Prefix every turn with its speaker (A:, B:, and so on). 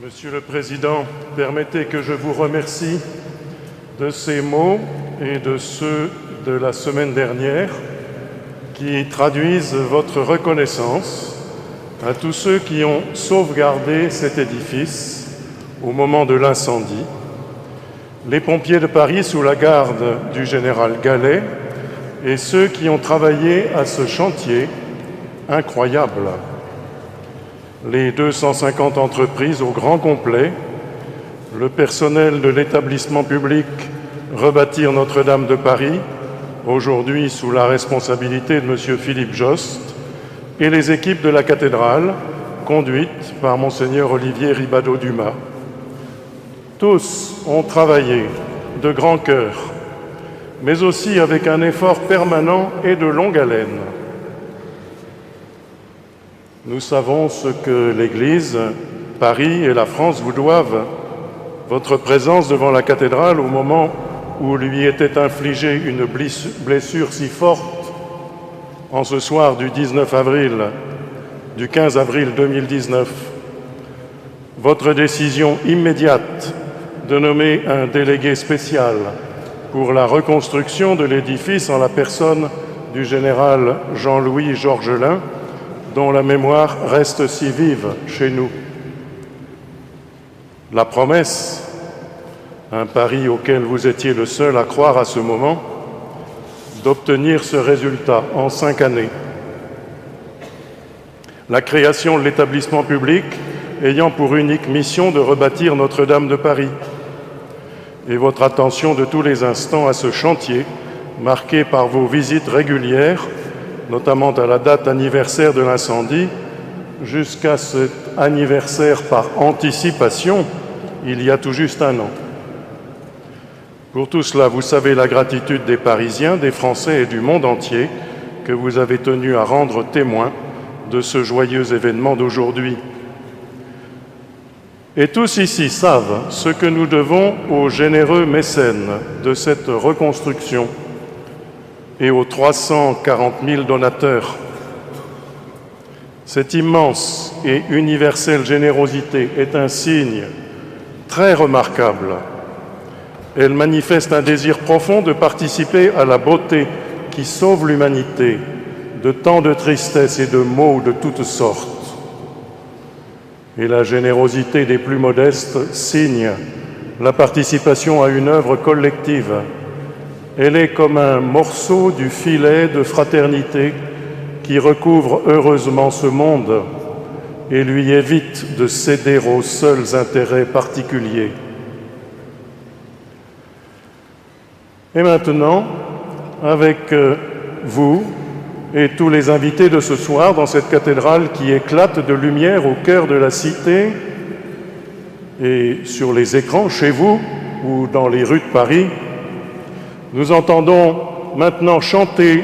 A: Monsieur le Président, permettez que je vous remercie de ces mots et de ceux de la semaine dernière qui traduisent votre reconnaissance à tous ceux qui ont sauvegardé cet édifice au moment de l'incendie, les pompiers de Paris sous la garde du général Gallet et ceux qui ont travaillé à ce chantier incroyable. Les 250 entreprises au grand complet, le personnel de l'établissement public Rebâtir Notre-Dame de Paris, aujourd'hui sous la responsabilité de M. Philippe Jost, et les équipes de la cathédrale, conduites par Monseigneur Olivier Ribadeau-Dumas. Tous ont travaillé de grand cœur, mais aussi avec un effort permanent et de longue haleine. Nous savons ce que l'Église, Paris et la France vous doivent, votre présence devant la cathédrale au moment où lui était infligée une blessure si forte en ce soir du 15 avril 2019. Votre décision immédiate de nommer un délégué spécial pour la reconstruction de l'édifice en la personne du général Jean-Louis Georgelin, dont la mémoire reste si vive chez nous. La promesse, un pari auquel vous étiez le seul à croire à ce moment, d'obtenir ce résultat en 5 années. La création de l'établissement public ayant pour unique mission de rebâtir Notre-Dame de Paris. Et votre attention de tous les instants à ce chantier, marqué par vos visites régulières, notamment à la date anniversaire de l'incendie, jusqu'à cet anniversaire par anticipation, il y a tout juste 1 an. Pour tout cela, vous savez la gratitude des Parisiens, des Français et du monde entier que vous avez tenu à rendre témoin de ce joyeux événement d'aujourd'hui. Et tous ici savent ce que nous devons aux généreux mécènes de cette reconstruction et aux 340 000 donateurs. Cette immense et universelle générosité est un signe très remarquable. Elle manifeste un désir profond de participer à la beauté qui sauve l'humanité de tant de tristesse et de maux de toutes sortes. Et la générosité des plus modestes signe la participation à une œuvre collective. Elle est comme un morceau du filet de fraternité qui recouvre heureusement ce monde et lui évite de céder aux seuls intérêts particuliers. Et maintenant, avec vous et tous les invités de ce soir dans cette cathédrale qui éclate de lumière au cœur de la cité et sur les écrans chez vous ou dans les rues de Paris, nous entendons maintenant chanter